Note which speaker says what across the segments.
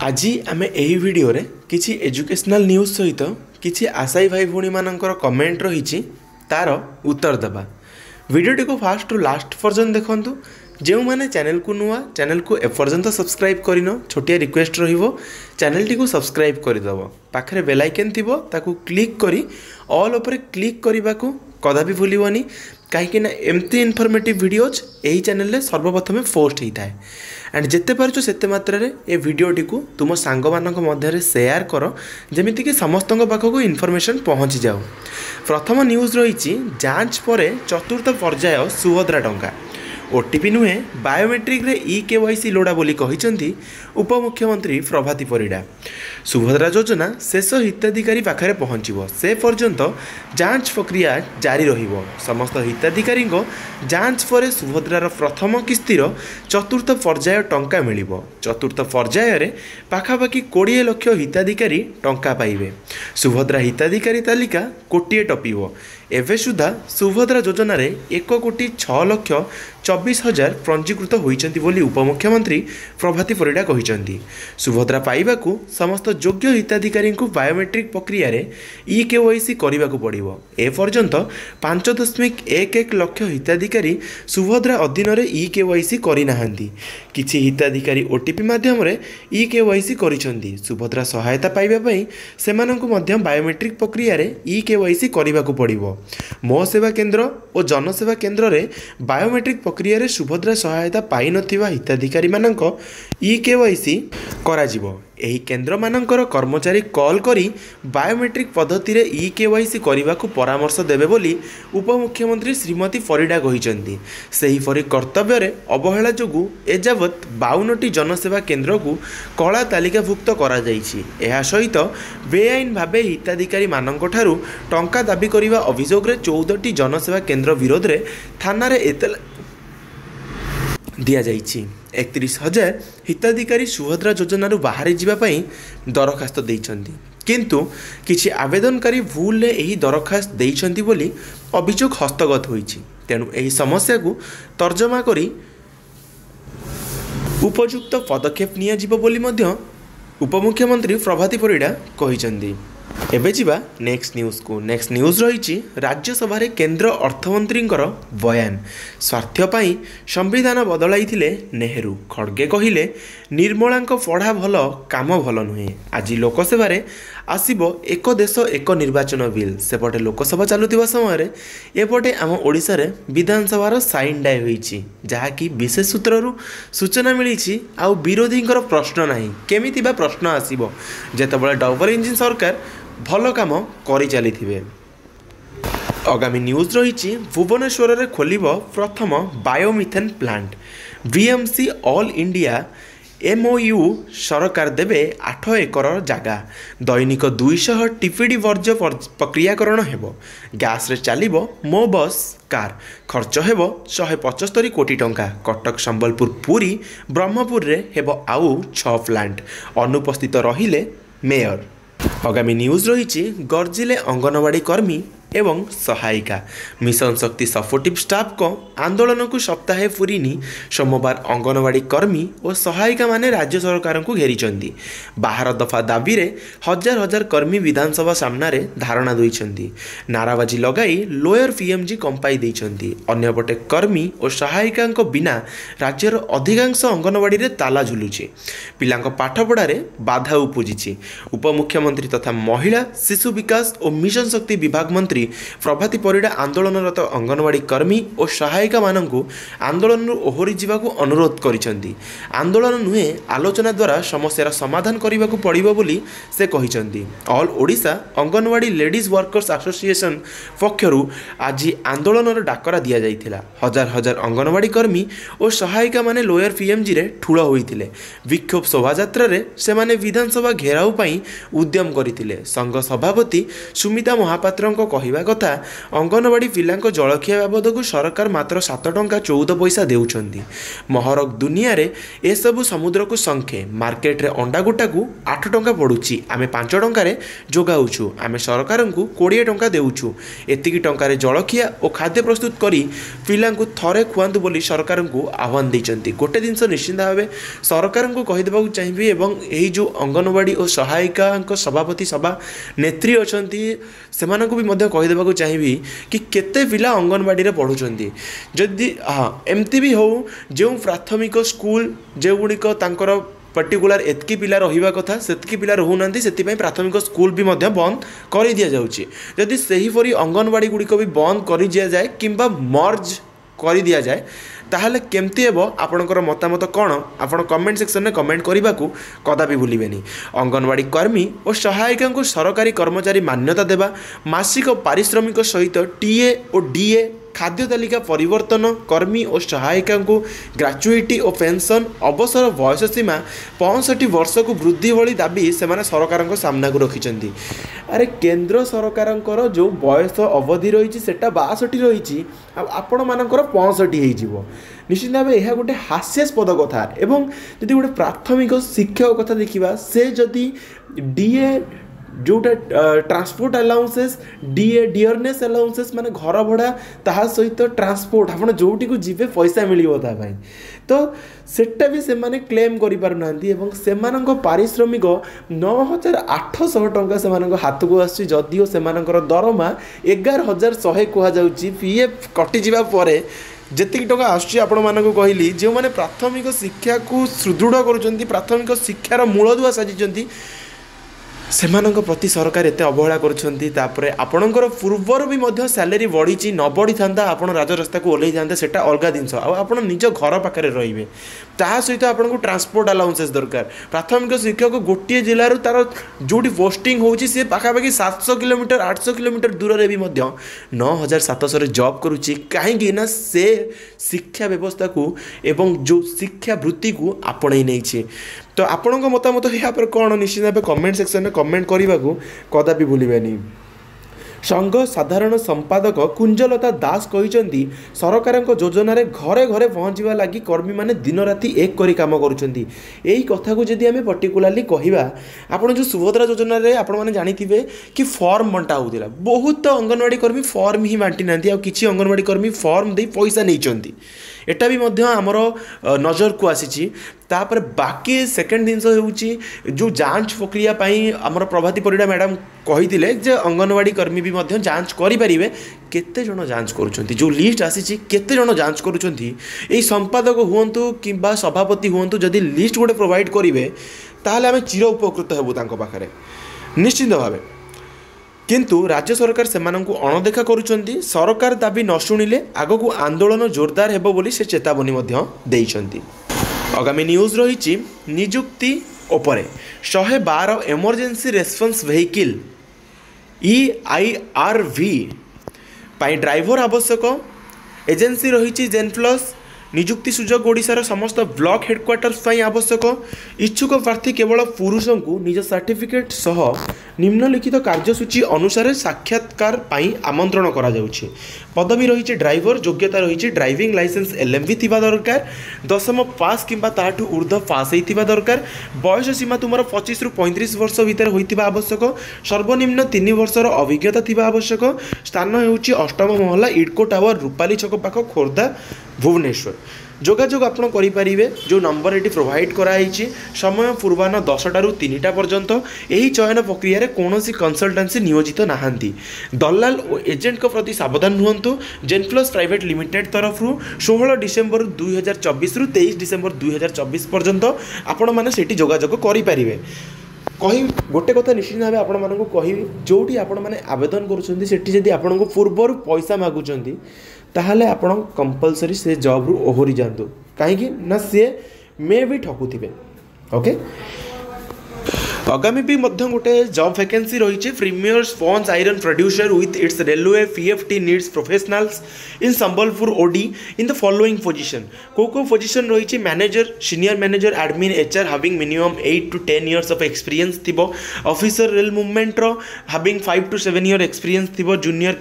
Speaker 1: आज आम यही भिडियो रे किसी एजुकेशनल न्यूज सहित किसी आशायी भाई भौणी मानकर कमेंट रही तार उत्तर देवा। वीडियोटी को फास्ट रु लास्ट पर्यंत देखंतु। जो मैंने चैनल को नुआ चैनल को एपर्यंत सब्सक्राइब करिनो छोटिया रिक्वेस्ट रहिबो चैनल टी को सब्सक्राइब करदेव। पाखरे बेल आइकन थिबो ताकू क्लिक करी ऑल ऊपर क्लिक करने को कदापि भूलनी कहीं एमती इनफॉर्मेटिव वीडियोज यही चैनल सर्वप्रथम पोस्ट होता है। एंड जिते पार्छ सेते मात्रा ये वीडियोटी को तुम सांग मानक मध्य शेयर कर जमीती कि समस्त पाखक इनफॉरमेशन पहुँची जाऊ। प्रथम न्यूज रही जांच पर चतुर्थ पर्याय सुभद्रा टंका ओटीपी नुहे बायोमेट्रिक रे ई-केवाईसी लोड़ा बोली कहिसेंती उपमुख्यमंत्री प्रभाती परिड़ा। सुभद्रा योजना शेष हिताधिकारी पाखरे पहुँचो से पर्यंत जांच प्रक्रिया जारी रहिबो। समस्त हिताधिकारी जांच पर सुभद्रार प्रथम किस्तिर चतुर्थ पर्याय टंका मिलिबो। चतुर्थ पर्याय रे पाखापाखि 20 लाख हिताधिकारी टंका पाइबे। सुभद्रा हिताधिकारी तालिका कोटिए टपिबो। एवं सुधा सुभद्रा योजना 1,06,24,000 पंजीकृत होइचंती बोली उपमुख्यमंत्री प्रभाती परिड़ा कहिसंती। सुभद्रा पाइबाकू समस्त योग्य हिताधिकारी को बायोमेट्रिक प्रक्रिया रे ई-केवाईसी करबाकू पड़िबो। ए पर्यंत 5.11 लाख हिताधिकारी सुभद्रा अधीन रे ई-केवाईसी करि नाहंती। किछि हिताधिकारी ओटीपी माध्यम रे ई-केवाईसी करिसंती। सुभद्रा सहायता पाइबा पई सेमानंकु मध्य बायोमेट्रिक प्रक्रिया रे ई-केवाईसी करबाकू पड़िबो। मो सेवा केन्द्र और जनसेवा केन्द्र रे बायोमेट्रिक प्रक्रिया रे सुभद्रा सहायता पाई नथिबा हिताधिकारी मानक ई-केवाईसी कराजिबो। एही केन्द्र मानकर कर्मचारी कॉल करी बायोमेट्रिक पद्धति रे ई-केवाईसी करबाकू परामर्श देबे बोली उपमुख्यमंत्री श्रीमती परिड़ा कहिसंती। सेही परि कर्तव्य रे अवहेला जोगु एजावत 52टी जनसेवा केन्द्र को कला तालिकाभुक्त करा जाइछि। एहा सहित बेआईन भावे हिताधिकारी मानक ठारू टंका दाबी करिबा अभियोग रे 14टी जनसेवा केन्द्र विरोध रे थाना रे एतला दिया जाइछि। 31,000 हिताधिकारी सुभद्रा योजनारू बाहरी जीवाई दरखास्त देइछन्ती किंतु किछि आवेदनकारी भूल यही दरखास्त देइछन्ती बोली अभियोग हस्तगत होइछि। तेणु एही समस्या को तर्जमा करी उपयुक्त पदक्षेप निया जिवो बोली मध्य उपमुख्यमंत्री प्रभाती परिड़ा कहिसन्ती। एबे जिबा नेक्स्ट न्यूज को। नेक्स्ट न्यूज रही राज्यसभा केंद्र अर्थमंत्री बयान स्वार्थ पाई संविधान बदलाई नेहरू। खड़गे कहिले निर्मला पढ़ा भल काम भल नुहे। आज लोकसभा आसिबो एक देश एक निर्वाचन बिल। सेपटे लोकसभा चलुवा समय एपटे आम ओडिशा रे विधानसभार साइन डाय होईछि जहाँकि विशेष सूत्ररू सूचना मिली आउ विरोधी प्रश्न नाही केमिति बा प्रश्न आसिबो जेतेबेले डबल इंजिन सरकार भल काम करि चलिथिबे। आगामी न्यूज रही भुवनेश्वर रे खोलिबो प्रथम biomethane plant. BMC all India MOU सरकार देवे 8 एकर जगह दैनिक 200 टीपीडी वर्ज्य प्रक्रियाकरण हेबो। गैस रे चलिबो मो बस कार। खर्च हेबो 175 कोटी टंका। कटक संबलपुर पुरी ब्रह्मपुर रे हेबो आउ 6 प्लांट। अनुपस्थित रहिले मेयर। आगामी न्यूज रही गर्जिले अंगनवाड़ी कर्मी एवं सहायिका। मिशन शक्ति सपोर्टिव स्टाफ को आंदोलन को सप्ताहे पूरीनी सोमवार अंगनवाड़ी कर्मी और सहायिका माने राज्य सरकार को घेरी। 12 दफा दाबी रे हजार हजार कर्मी विधानसभा सामने धारणा देइछन्ती। नाराबाजी लगाई लोयर पीएमजी कंपाई देइछन्ती। अन्यपटे कर्मी और सहायिका बिना राज्यर अधिकांश अंगनवाड़ी रे ताला झुलुछि। पिलांक पाठपढ़ा रे बाधा उपुजिछि। उपमुख्यमंत्री तथा महिला शिशु विकास और मिशन शक्ति विभाग मंत्री प्रभाती परिड़ा आंदोलनरत अंगनवाड़ी कर्मी और सहायिका मानकु आंदोलन ओहरी जावाकू अनुरोध करिसेंती। आंदोलन नुहे आलोचना द्वारा समस्यार समाधान करने पड़िबो बोली से कहिसेंती। All Odisha anganwadi ladies workers association पक्षरु आज आंदोलन डाकरा दिया जाइथिला। हजार हजार अंगनवाड़ी कर्मी और सहायिका माने लोयर पीएमजी रे ठूल होइथिले। विक्षोभ शोभायात्रा रे सेमाने विधानसभा घेराव पई उद्यम करथिले। संघ सभापति सुमिता महापात्रଙ୍କ କହିବା କଥା ଅଙ୍ଗନବାଡ଼ି ପିଲାଙ୍କ ଜଳଖିଆ ବାବଦକୁ ସରକାର ମାତ୍ର 7 ଟଙ୍କା 14 ପଇସା ଦେଉଛନ୍ତି। ମହରକ ଦୁନିଆରେ ଏସବୁ ସମୁଦ୍ରକୁ ଶଙ୍ଖେ। ମାର୍କେଟରେ ଅଣ୍ଡା ଗୋଟାକୁ 8 ଟଙ୍କା ପଡ଼ୁଛି, ଆମେ 5 ଟଙ୍କାରେ ଯୋଗାଉଛୁ। ଆମେ ସରକାରଙ୍କୁ 20 ଟଙ୍କା ଦେଉଛୁ। ଏତିକି ଟଙ୍କାରେ ଜଳଖିଆ ଓ ଖାଦ୍ୟ ପ୍ରସ୍ତୁତ କରି ପିଲାଙ୍କୁ ଥରେ ଖୁଆନ୍ତୁ ବୋଲି ସରକାରଙ୍କୁ ଆହ୍ୱାନ ଦେଇଛନ୍ତି। ଗୋଟେ ଜିନିଷ ନିଶ୍ଚିନ୍ତ ଭାବେ ସରକାରଙ୍କୁ କହିଦେବାକୁ ଚାହିଁବି ଏବଂ ଏହି ଯେଉଁ ଅଙ୍ଗନବାଡ଼ି ଓ ସହାୟିକାଙ୍କ ସଭାପତି ସଭା ନେତ୍ରୀ ଅଛନ୍ତି ସେମାନଙ୍କୁ ବି ମଧ୍ୟ କହିଦେବାକୁ ଚାହିଁବି କି କେତେ ପିଲା ଅଙ୍ଗନବାଡ଼ିରେ ପଢ଼ୁଛନ୍ତି। ଯଦି ଏମିତି ବି ହେଉ ଯେଉଁ ପ୍ରାଥମିକ ସ୍କୁଲ ଯେଉଁଗୁଡ଼ିକ ତାଙ୍କର पर्टिकुलर एतकी पिला रहिबा कथा सेतकी पिला रहुनांती सेतिपई प्राथमिक स्कूल भी मध्य बंद कर दिया जाउची। जदि सेहीपरि अंगनवाड़ी गुड़िक भी बंद कर दिया जाए किंबा मर्ज कर दिया जाए ताहले केमती हेबो आपणकर मतामत कौन आपण कमेंट सेक्शन में कमेंट करने को कदापि भूलिबेनी। अंगनवाड़ी कर्मी और सहायिका को सरकारी कर्मचारी मान्यता देवा, मासिक पारिश्रमिक सहित टीए और डीए खाद्य तालिका परिवर्तन, कर्मी और सहायिका को ग्रेचुईटी और पेंशन, अवसर बयस सीमा 65 वर्ष को वृद्धि भली दाबी से सरकार सामना को रखिंट। अरे केंद्र सरकार जो बयस अवधि रही है 62 रही, आपण मानकर 65 हो। निश्चित भाव यह गोटे हास्यास्पद कथा। एवं जदि गोटे प्राथमिक शिक्षक कथा देखा से जदि डीए जोटा transport allowances DA dearness allowances माने घर भड़ा ता सहित ट्रांसपोर्ट आप जोटी को जीवे पैसा मिलिबो ता भाई तो सेटा भी से माने क्लेम करि पारु नांती एवं सेमानंको पारिश्रमिक 9800 टंका सेमानंको हाथ को आछि। जदिओ सेमानंकर दरमा 11100 कुहा जाउची। पीएफ कटि जिबा परे जेतिक टका आसुची आपण मानकु कहली जो माने प्राथमिक शिक्षा को सुदृढ़ करूचंती, प्राथमिक शिक्षार मूलदुआ साजिचंती, सेमानंक प्रति सरकार एते अवहेला करुछंती। तापरे आपणकर पूर्वर भी मध्य सैलरी बढ़ी न बढ़ी था आपण राजरास्ता को ओल्लै था सेटा अलग जिनस आपण निज घर पाखे रहिबे ता सहित आपको ट्रांसपोर्ट अलाउंसेस दरकार। प्राथमिक शिक्षक गोटे जिलूर तार जोटी पोस्टिंग होची से पाखापाखि 700 किलोमीटर 800 किलोमीटर दूर रे भी मध्य 9700 जॉब करुच्ची। कहीं ना से शिक्षा व्यवस्था को एवं जो शिक्षा वृत्ति को आपणई नहीं। तो आपण मतामत यहाँ पर कौन निश्चित भाव कमेंट सेक्शन में कमेंट करने को कदापि भूलिबेनी। संघ साधारण संपादक कुंजलता दास कहते सरकार योजन घरे घरे पहुँचवा लगी कर्मी मैंने दिन राति एक करी काम करुँच। यही कथा को जदि आम पर्टिकुलाली कहवा आप जो सुभद्रा योजन आपण मैंने जानी कि फॉर्म बंटा होता बहुत अंगनवाड़ी कर्मी फॉर्म ही बांटी ना कि अंगनवाड़ी कर्मी फॉर्म दे पैसा नहीं एटा भी मध्य आमर नजर को आसी। तापर बाकी सेकेंड जिनस हो जो जांच प्रक्रिया आमर प्रभाती परिड़ा मैडम कही जे अंगनवाड़ी कर्मी भी मध्य जांच करें केते जन जांच करुँच जो लिस्ट आसी केते जन जांच करुँच यही संपादक हुंतु कि सभापति हुंतु जदि लिस्ट गोटे प्रोवाइड करेंगे ताहले आम चिर उपकृत हेबु तांको पाखरे निश्चित भाव। किंतु राज्य सरकार सेमानंकु अणदेखा करुछंती। सरकार दाबी न शुणिले आगकू आंदोलन जोरदार हेबो बोली से चेतावनी मध्य देइछंती। आगामी न्यूज रही निजुक्ति उपरे 112 इमरजेंसी रेस्पॉन्स व्हीकल EIRV पाई ड्राइवर आवश्यक। एजेंसी रही जेनप्लस। निजुक्ति सुजोग ओडिशार समस्त ब्लॉक हेडक्वार्टर्स पाई आवश्यक। इच्छुक प्रार्थी केवल पुरुषों को निज सर्टिफिकेट सह निम्नलिखित कार्यसूची अनुसार साक्षात्कार पाई आमंत्रण करा जाउछि। पदवी रही ड्राइवर। योग्यता रही ड्राइविंग लाइसेंस LMV थिबा दरकार। 10th पास किंबा ताठू ऊर्ध्व पास होइथिबा दरकार। बयस सीमा तुमर 25 रु 35 वर्ष भितर होइथिबा आवश्यक। सर्वनिम्न 3 वर्षर अभिज्ञता थिबा आवश्यक। स्थान हेउछि 8म महला इडको टावर रूपाली छक पाख खोर्धा भुवनेश्वर। जोगाजोग आपण करें जो नंबर ये प्रोवाइड कराई। समय पूर्वाह्न 10टा ରୁ 3टा पर्यंत। यही चयन प्रक्रिया कौन कंसल्टेंसी नियोजित नहांती। दलाल और एजेंट को प्रति सावधान रुहतु। जेनप्लस प्राइवेट लिमिटेड तरफ 16 डिसेम्बर 2024 रु 23 डिसेम्बर 2024 पर्यंत आपण मैंने सेठी जोगाजोग करें। कही गोटे कथा निश्चित भाव आपण मानक कही जोटी आपण माने आवेदन करुछंती सेठी जदि आपण को पूर्वर पैसा मागुछंती ताहले आपण कंपलसरी से जॉब रु ओहरी जांतु कहीं ना सी मे भी ठकुथिबे। ओके आगामी भी गोटे जॉब वैकेंसी रही premier sponge iron producer with its railway PFT needs professionals in Sambalpur OD in the following position को पोजीशन रही manager senior manager admin HR having minimum 8 to 10 years of experience थिबो officer rail movement रो having 5 to 7 year experience थिबो junior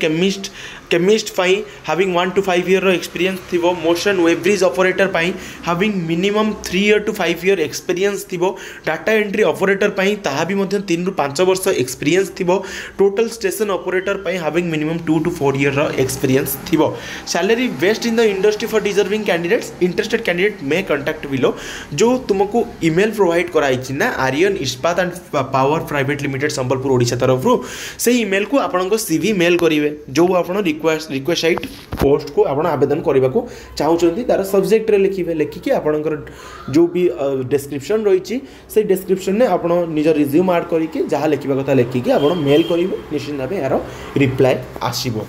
Speaker 1: chemist पाई having 1 to 5 year रो experience थिबो motion weighbridge operator पाई having minimum 3 year to 5 year experience थिबो data entry operator पाई ताहा भी 3 ରୁ 5 वर्ष एक्सपीरियंस थिबो टोटल स्टेशन ऑपरेटर पाई हैविंग मिनिमम 2 to 4 year रो एक्सपीरियंस थिबो salary based in the industry for deserving candidates interested candidate may contact below जो तुमको ईमेल प्रोवाइड कराई ना Aryan Ispat and power private limited Sambalpur Odisha तरफ से ईमेल को आपन सीवी मेल करेंगे जो आपन रिक्वेस्ट पोस्ट को आपन आवेदन करने को चाहते तार सब्जेक्ट रे लिखे लिखिकी आपंकर जो भी डिस्क्रिप्शन रही से डिस्क्रिप्शन में आप निज रिज्यूम ऐड करके जहाँ लिखा कथा लिखिकी आप मेल करेंगे निश्चित भाव यार रिप्लाय आसब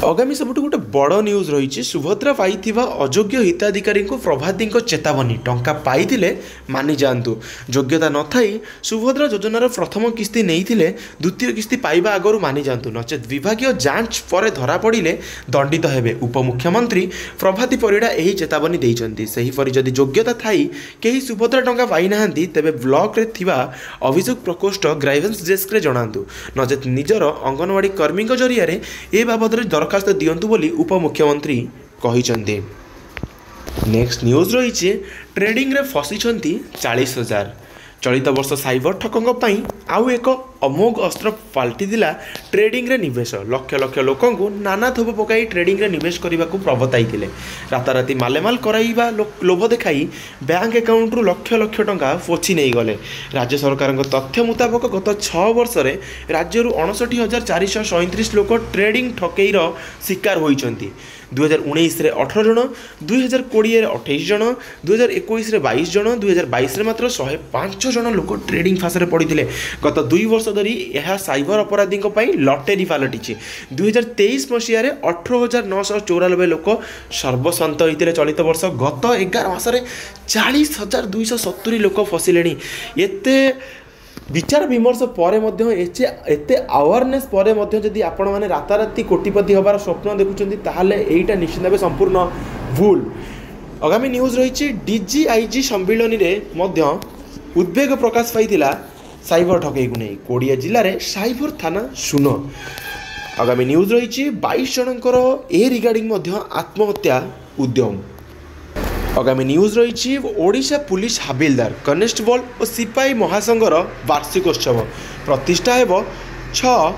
Speaker 1: आगामी सबुठ गोटे बड़ न्यूज रही सुभद्रा पाई अयोग्य हिताधिकारी प्रभाती चेतावनी टंका पाई मानि जातु योग्यता न थी सुभद्रा योजनार प्रथम किस्ती नहीं द्वितीय किस्ती पाइबा आगु मानि जातु नचेत विभाग जांच पर धरा पड़े दंडित हेबे उपमुख्यमंत्री प्रभाती परिड़ा यही चेतावनी देइछन्ति सेहीपरि जदि योग्यता थाई कहीं सुभद्रा टंका पाई नाहांती तेबे ब्लॉक रे थिबा अभियोग प्रकोष्ठ ग्राइवेंस डेस्क रे जणांतु नचेत निजर अंगनवाड़ी कर्मी जरिया ए बाबद दरखास्त दियंतु बोली उपमुख्यमंत्री कहिसंती। नेक्स्ट न्यूज रही ट्रेडिंग रे फसी 40,000 चलित वर्ष साइबर ठकंग पई आउ एक अमोघ अस्त्र पाल्टी दिला ट्रेडिंग रे निवेश लक्ष लक्ष लोकंकु नाना थोप पकाई ट्रेडिंग रे निवेश करने को प्रवताई राताराति मालेमाल कराइबा लोभ देखाई बैंक अकाउंट रु लक्ष लक्ष टंका पोछि नहीं गले राज्य सरकार तथ्य मुताबक गत 6 वर्ष रे राज्य 59,437 लोक ट्रेडिंग ठकेईर शिकार होइचंती 2019 रे 18 जन 2020 रे 28 जन 2021 रे 22 जन 2022 रे मात्र 105 जन लोक ट्रेडिंग फासरे पड़िथिले गत 2 वर्ष धरी यह साइबर अपराधी लटेरी पलटि 2023 मसीह 18,994 लोक सर्वशांत होते चलित वर्ष गत 11 मासरे 40,270 लोक फसिले एते विचार विमर्श पर एते अवेयरनेस पर जदि आपण मैंने राताराति कोटिपति हबार स्वप्न देखुं ताहले एटा निश्चित भाव संपूर्ण भूल। आगामी न्यूज रही डीजीआईजी सम्मिलन में उद्वेग प्रकाश पाई साइबर ठकई को नहीं कोड़िया जिले में साइबर थाना शून। आगामी न्यूज रही 22 जनकर ए रिगार्डिंग आत्महत्या उद्यम। आगामी न्यूज रही ओडिशा पुलिस हाबिलदार कनेस्टेबल और सिपाही महासंघर वार्षिकोत्सव प्रतिष्ठा हेब 6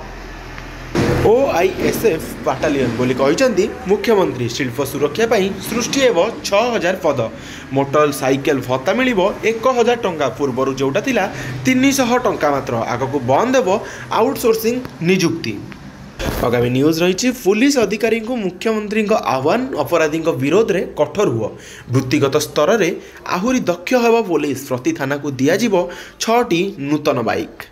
Speaker 1: OISF बाटालियन बोली कहते मुख्यमंत्री शिल्प सुरक्षा सृष्टि हेब 6,000 पद मोटर साइकेल भत्ता मिल 1,000 टंका पूर्वर जोटा थिला 300 टंका मात्र आगक बंद हेब आउटसोर्सिंग निजुक्ति। आगामी न्यूज रही पुलिस अधिकारी को मुख्यमंत्री आह्वान अपराधी विरोध में कठोर हुआ वृत्तिगत स्तर में आहुरी दक्ष होगा पुलिस प्रति थाना को दिज्व 6टी नूतन बाइक।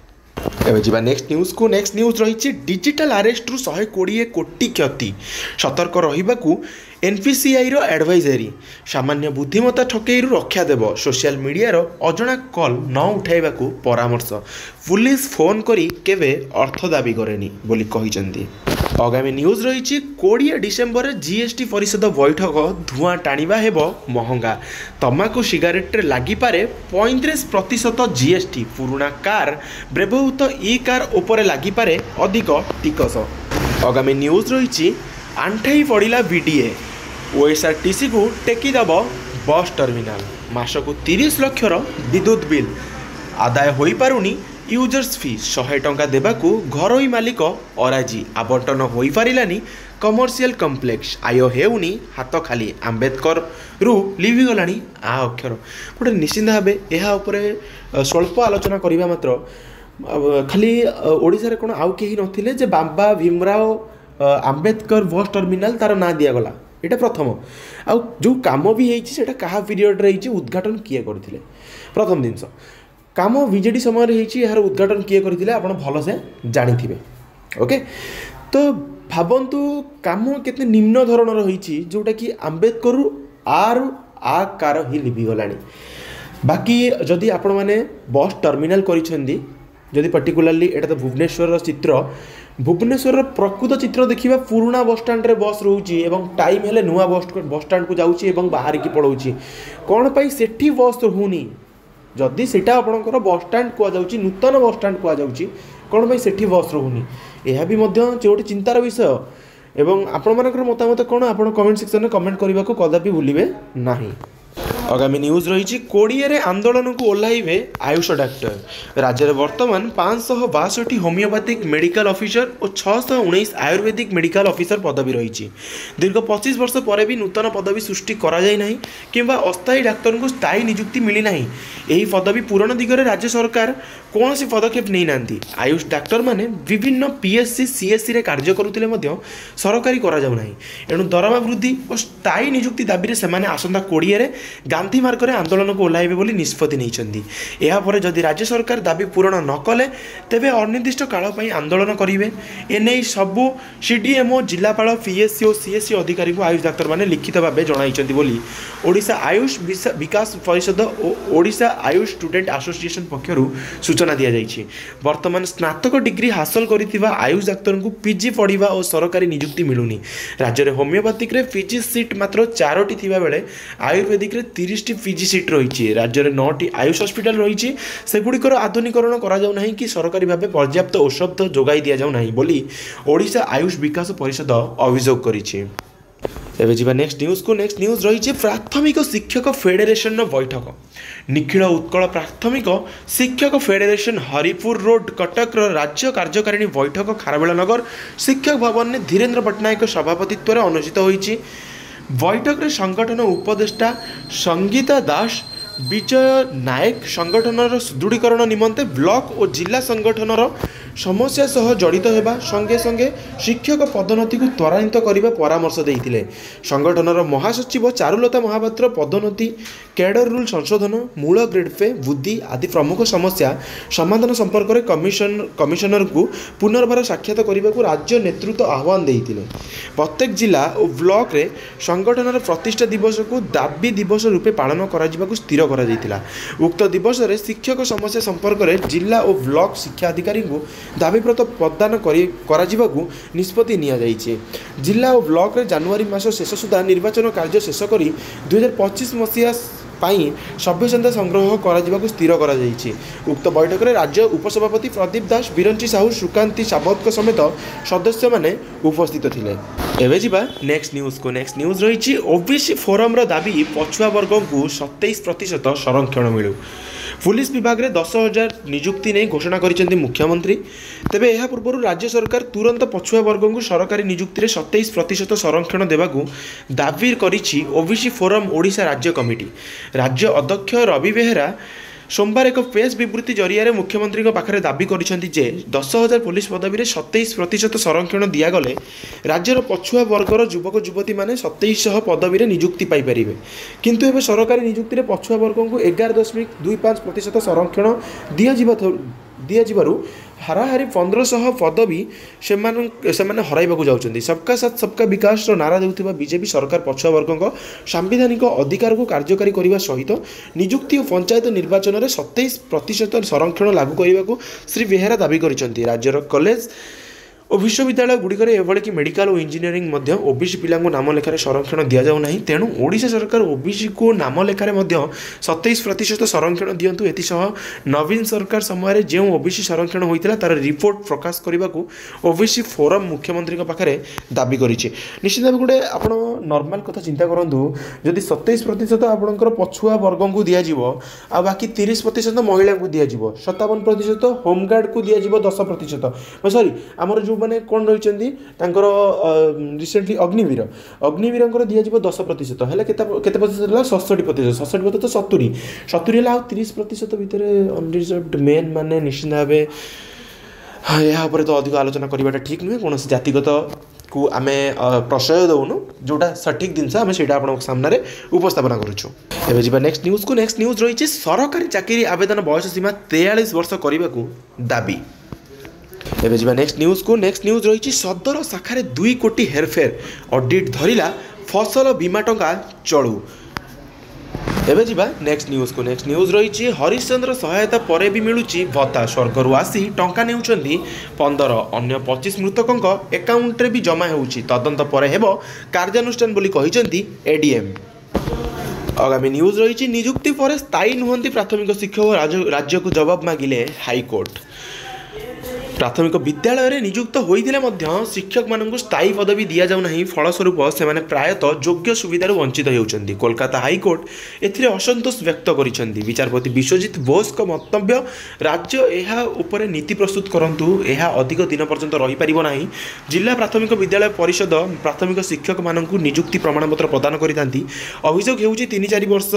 Speaker 1: एवं जी नेक्स्ट न्यूज को नेक्स्ट न्यूज रही डिजिटल अरेस्ट रु 120 कोटी क्षति सतर्क रहिबाकु एनपीसीआई रो एडवाइजरी सामान्य बुद्धिमत्ता ठकई रक्षा देव सोशल मीडिया रो अजଣା कॉल न उठाइबाकु परामर्श पुलिस फोन करी केवे अर्थ दाबी करेनी बोली कहिसंती। आगामी न्यूज रही 20 डिसेम्बर जीएसटी परिषद बैठक धुआं टाणिबा हेब महंगा तमाकू सिगारेट लगी पारे 35% जीएसटी पुराना कार व्यवहृत ई कार उपरे लगी पारे अधिक टिकस। आगामी न्यूज रही आंठाई पड़ा बीडीए ओएसआरटीसी को टेकीदेव बस टर्मिनाल मासक 30 लक्षर विद्युत बिल आदाय हो पारुनी यूजर्स फी 100 टंका देवाकू घरोई मालिक अराजी आबंटन हो पारानी कमर्शियल कम्प्लेक्स आय हेउनी हाथ खाली आंबेडकर रु लिभिगला आ अक्षर गोटे निश्चित भाव यह स्वल्प आलोचना करने मात्र खाली ओडिशा रे कोन आउ केही नथिले जे बाबा भीमराव आंबेडकर बस टर्मिनाल तार ना दिगला ये प्रथम आउ जो काम भी होता क्या पीरियड रही उद्घाटन किए करथिले प्रथम जिनस काम विजेडी समय रही यार उद्घाटन किए करथिले आपण भल से जानिथिबे ओके। तो भावंतु काम केते निम्न धरण रही जोटा कि आंबेडकर आर आ कार ही लिभिगलानी बाकी जदि आपण मैंने बस टर्मिनाल करिसेंदी जदि पर्टिकुलाली एटा तो भुवनेश्वर चित्र भुवनेश्वर प्रकृत चित्र देखा पुराना बस स्टाण्ड रे बस रोचे एवं टाइम हेले नुआ बस स्टाण्ड को जाऊँगी बाहर की पड़ोची कौन पाई सेठी बस होनी जदि सेटा आपणकर बस स्टाण्ड कहुच्छी नूतन बस स्टाण्ड कहुच्छी कौन पाई सेठी बस रोनी यह भी गोटे चिंतार विषय एवं आपण मानकर मतामत कौन आप कमेंट सेक्शन में कमेंट करने को कदापि भूलिबे नहीं। आगामी न्यूज रही कोड़े आंदोलन को ओह्लैबे आयुष डाक्टर राज्य में वर्तमान 562 होमियोपैथिक मेडिकल ऑफिसर और 619 आयुर्वेदिक मेडिकल ऑफिसर पदवी रही दीर्घ 25 वर्ष पर भी नूतन पदवी सृष्टि करा जाय नहीं किंबा अस्थायी डाक्तर को स्थायी नियुक्ति मिली नहीं। यही पदवी पूरण दिगरे राज्य सरकार कौन सी पदक्षेप नहीं नांती। आयुष डाक्तर माने विभिन्न पीएससी सीएससी रे कार्य करुथिले मध्य सरकारी करा जाउ नाही एणु दरमा वृद्धि और स्थायी नियुक्ति दाबी रे सेमाने आसंता 20 रे गांधी मार्ग रे आंदोलन को ओह्लैबे बोली निष्पत्ति नहीं। यापर जदि राज्य सरकार दाबी पूरण न कले तेबे अनिर्दिष्ट काल पई आंदोलन करिवे एने सबु सीडीएमओ जिलापाल पीएससी और सीएससी अधिकारी को आयुष डाक्तर माने लिखित भाव जणाइछन्ति बोली ओडिशा आयुष विकास परिषद और ओडिशा आयुष स्टूडेंट एसोसिएशन पक्षरु सूचना दिया जाइछि। वर्तमान स्नातक डिग्री हासिल करिथिबा आयुष डाक्तर को पीजी पढ़िबा और सरकारी नियुक्ति मिलुनी। राज्य रे होमियोपैथिक रे पीजी सीट मात्र 4टी थिबा बेले आयुर्वेदिक रे 30टी पीजी सीट रही। राज्य में 9टी आयुष हस्पिटाल रही सेगुड़िकर आधुनिकरण करा जाउ नाही कि सरकारी भाव पर्याप्त औषध जोगाई दिया जाउ नाही बोली ओडिशा आयुष विकास परिषद अभियोग करिछि। एबे जीवा नेक्स्ट न्यूज को। नेक्स्ट न्यूज रही प्राथमिक शिक्षक फेडरेशन बैठक निखिल उत्कल प्राथमिक शिक्षक फेडरेशन हरिपुर रोड कटक राज्य कार्यकारिणी बैठक खारबेलनगर शिक्षक भवन में धीरेन्द्र पट्टनायक सभापतित्व अनुष्ठित होईछि। बैठक रे संगठन उपदेष्टा संगीता दास विजय नायक संगठनर सुदृढ़ीकरण निमंते ब्लॉक और जिला संगठनर समस्या सह जड़ित होगा संगे संगे शिक्षक पदोन्नति को त्वरान्वित करने परामर्श देते। संगठनर महासचिव चारुलता महापात्र पदोन्नति कैडर रूल संशोधन मूल ग्रेड पे बुद्धि आदि प्रमुख समस्या समाधान संपर्क में कमिशनर को पुनर्बार साक्षात करने को राज्य नेतृत्व आह्वान देते। प्रत्येक जिला और ब्लॉक रे संगठनर प्रतिष्ठा दिवस को दाबी दिवस रूपे पालन कर स्थिर कर उक्त दिवस रे शिक्षक समस्या संपर्क में जिला और ब्लॉक शिक्षा अधिकारी को दाबीपत्र प्रदान कर निष्पत्ति निया जाइछे। जिला और ब्लॉक रे जनवरी मास शेष सुधा निर्वाचन कार्य शेष करी 2025 मसीहा पाई सभ्यसंख्या संग्रह कर स्थिर कर उक्त बैठक में राज्य उपसभापति प्रदीप दास बिरंची साहू सुकांति सावत समेत सदस्य माने उपस्थित थिले। एबे जीवा नेक्स्ट न्यूज को। नेक्स्ट न्यूज रही ओबीसी फोरम रो दाबी पछुआ वर्ग को 27% संरक्षण मिलू। पुलिस विभाग में 10,000 नियुक्ति नहीं घोषणा करिसेंती मुख्यमंत्री। तेबे यह पूर्व राज्य सरकार तुरंत पछुआ वर्ग को सरकारी नियुक्ति में 27% संरक्षण देवाकू दाबी करिछि ओबीसी फोरम ओडिशा राज्य कमिटी। राज्य अध्यक्ष रवि बेहेरा सोमवार एक प्रेस विवृत्ति जरिया मुख्यमंत्री पाखे दाबी करिसेंती जे 10,000 पुलिस पदवी में 27% संरक्षण दिगले राज्यर पछुआ वर्गर युवक युवती मैंने 2700 पदवी में नियुक्ति पाइपर किंतु एवं सरकारी नियुक्ति में पछुआ वर्ग को 11.25% संरक्षण दिजारू हाराहारी 1500 पदवी से हराइबा जाउछन्ती। सबका साथ सबका विकास नारा देउथिबा बीजेपी सरकार पछुआ वर्ग सांविधानिक अधिकार को कार्यकारी करने सहित नियुक्ति और पंचायत निर्वाचन में 27% संरक्षण लागू करने को श्री बेहेरा दाबी करिसेंती। राज्यर कॉलेज और विश्वविद्यालय गुड़िकर एभली कि मेडिकल और इंजीनियरिंग ओबीसी पिला नाम लेखार संरक्षण दि जाऊ ना तेणु ओडिशा सरकार ओबीसी को नाम लेखार 27% संरक्षण दिंतु। एसह नवीन सरकार समय जो ओबीसी संरक्षण होता तार रिपोर्ट प्रकाश करने को ओबीसी फोरम मुख्यमंत्री पाखे दाबी करिछि। निश्चित भाव गोटे आप नॉर्मल कथा चिंता करूँ जदि 27% आपंकर पछुआ वर्ग को दिज्व आ बाकी 30% महिला को दिज्व 57% होमगार्ड को दिज्व 10% सॉरी आमर जो मैंने कौन रही रिसेंटली अग्निवीर दिज्व 10% है केते प्रतिशत 67%। 67% तो 70 है 30% भितर अनरिजर्व्ड मेन माने निश्चित भाव यहाँ तो अधिक आलोचना करवाटा ठीक नुहे। कौन जातिगत को आम प्रशय दौनु जोटा सठिक जिनस आम से सामने उपस्थापना करुँ। एवं जी नेक्स्ट न्यूज को। नेक्स्ट न्यूज रही सरकारी चाकरी आवेदन बयस सीमा 43 वर्ष करने को दाबी। एवं जी नेक्स्ट न्यूज को। नेक्स्ट न्यूज रही सदर शाखार 2 कोटी हेरफेर ऑडिट धरिला फसल बीमा टंका चलू। एबे जिबा नेक्स्ट न्यूज रही हरिश्चंद्र सहायता पर भी मिलूची भत्ता स्वर्गर आसी टंका नेउछंदी 15 अन्य 25 मृतकों एकाउंट रे भी जमा होउची तदंत पर हेबो कार्यानुष्ठान बोली कहिसेंती एडीएम। आगामी न्यूज रही निजुक्ति पर स्थायी नुहंती प्राथमिक शिक्षक राज्य को जवाब मागिले हाईकोर्ट। प्राथमिक विद्यालय रे नियुक्त होइथिले मध्य शिक्षक मानकु स्थायी पदवी दिया जाउ नाही फलस्वरूप से माने प्रायतः योग्य सुविधार वंचित होउचंदी। कोलकाता हाईकोर्ट एथिरे असंतोष व्यक्त करिसंदी। विचारपति विश्वजित बोस को मंतव्य राज्य एहा उपरे नीति प्रस्तुत करंतु एहा अधिक दिन पर्यंत रही परिबो नाही। जिला प्राथमिक विद्यालय परिषद प्राथमिक शिक्षक मानकु नियुक्ति प्रमाणपत्र प्रदान करितांती। अभियोग हेउची 3-4 वर्ष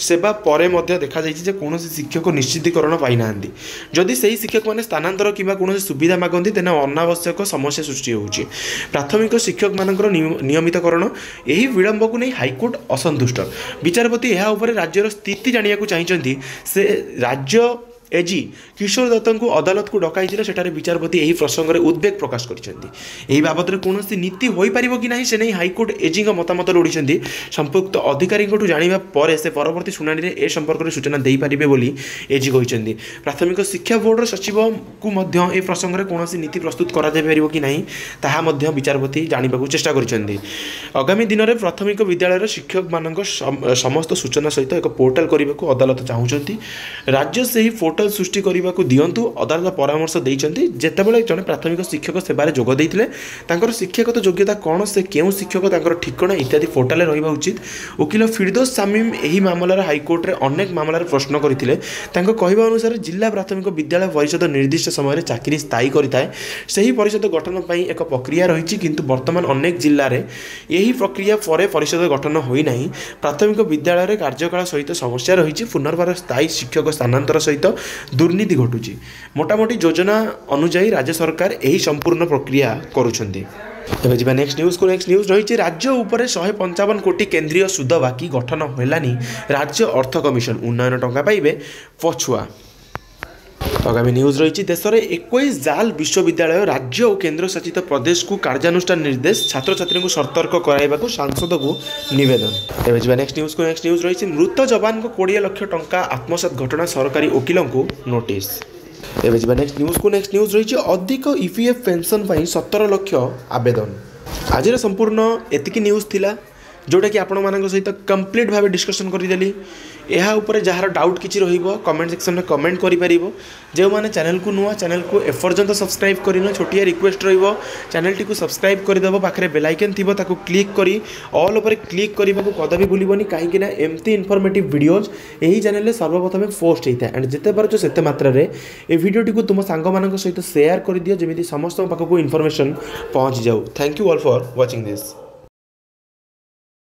Speaker 1: सेवा परे मध्य देखा जाइछि जे कोनोसी शिक्षक निश्चितीकरण पाइ नांदी। जदि सेही शिक्षक माने स्थानांतर किबा सुविधा मागती तेना अनावश्यक समस्या सृष्टि होउची। प्राथमिक शिक्षक मानकर नियमितकरण यही विलंब को नहीं हाईकोर्ट असंतुष्ट। विचारपति यह उपर राज्यर स्थिति जानिया चाहिए से राज्य एजी किशोर दत्त को अदालत को डकाई सेठारे विचारपति यही प्रसंग में उद्वेग प्रकाश कर बाबद कौन नीति हो पार कि ना से नहीं हाईकोर्ट एजी मतामत लोड़ी संपुक्त अधिकारी जाना पर से परवर्ती शुणाणी में ए संपर्क में सूचना दे पारे बोली एजी कहते। प्राथमिक शिक्षा बोर्डर सचिव को ए प्रसंग में कौन नीति प्रस्तुत कर कि ना ताहा विचारपति जानवा चेष्टा कर। आगामी दिन में प्राथमिक विद्यालय शिक्षक मान समस्त सूचना सहित एक पोर्टाल करने को अदालत चाहूँगी। राज्य से ही पोर्टाल सृष्टि करने को दिंतु अदालत परामर्श देते जितेबाला जड़े प्राथमिक शिक्षक सेवार जोग देते शिक्षागत योग्यता कौन से क्यों शिक्षक ठिकाना इत्यादि पोर्टाल रहा उचित। वकिल फिरदौस शामीम यही मामलार हाईकोर्ट में अनेक मामलार प्रश्न करते कहवा अनुसार जिला प्राथमिक विद्यालय परिषद निर्दिष्ट समय चाकरी स्थायी करें से परिषद गठन पर एक प्रक्रिया रही किंतु वर्तमान अनेक जिले में यही प्रक्रिया पर परिषद गठन होना। प्राथमिक विद्यालय कार्यकाल सहित समस्या रही पुनर्बार स्थायी शिक्षक स्थानांतर सहित दुर्नीति घटुची। मोटामोटी योजना अनुजाई राज्य सरकार यही संपूर्ण प्रक्रिया करुछंती। एबे जिबा नेक्स्ट न्यूज रही राज्य उपर 155 कोटी केंद्रीय सुध बाकी गठन होलानी राज्य अर्थ कमिशन उन्नयन टंका पाइबे पछुआ। आगामी न्यूज रही देश में 21 जाल विश्वविद्यालय राज्य और केन्द्र शासित प्रदेश को कार्यानुष्ठान निर्देश छात्र छात्री को सतर्क कराइबा सांसद को निवेदन। एवं नेक्स्ट न्यूज रही मृत जवान को 20 लाख टंका आत्मसात घटना सरकारी वकिलों को नोटिस। एवं नेक्स्ट न्यूज रही अधिक ईपीएफ पेंशन 17 लाख आवेदन। आज संपूर्ण एतिकी न्यूज थिला जोटा कि आपण मान सहित कंप्लीट भाव डिस्कसन करदेली। यह उपर जार डाउट किसी कमेंट सेक्शन में कमेंट करें। जो मैंने चैनल को नुआ चैनल को एपर्यंत सब्सक्राइब करना छोटिया रिक्वेस्ट चैनल टी सब्सक्राइब करदेव पाखे बेल आइकन थी क्लिक करी ऑल उपर क्लिक करने को कदापि भूलनी कहीं एमती इनफॉर्मेटिव वीडियोज यही चैनल सर्वप्रथम पोस्ट होता है। एंड जिते पार्छ से मात्रा ये वीडियो टी तुम सांग मान सहित शेयर कर दियो जमी समस्त पाखक इनफॉरमेशन पहुँची जाऊ। Thank you all for watching this.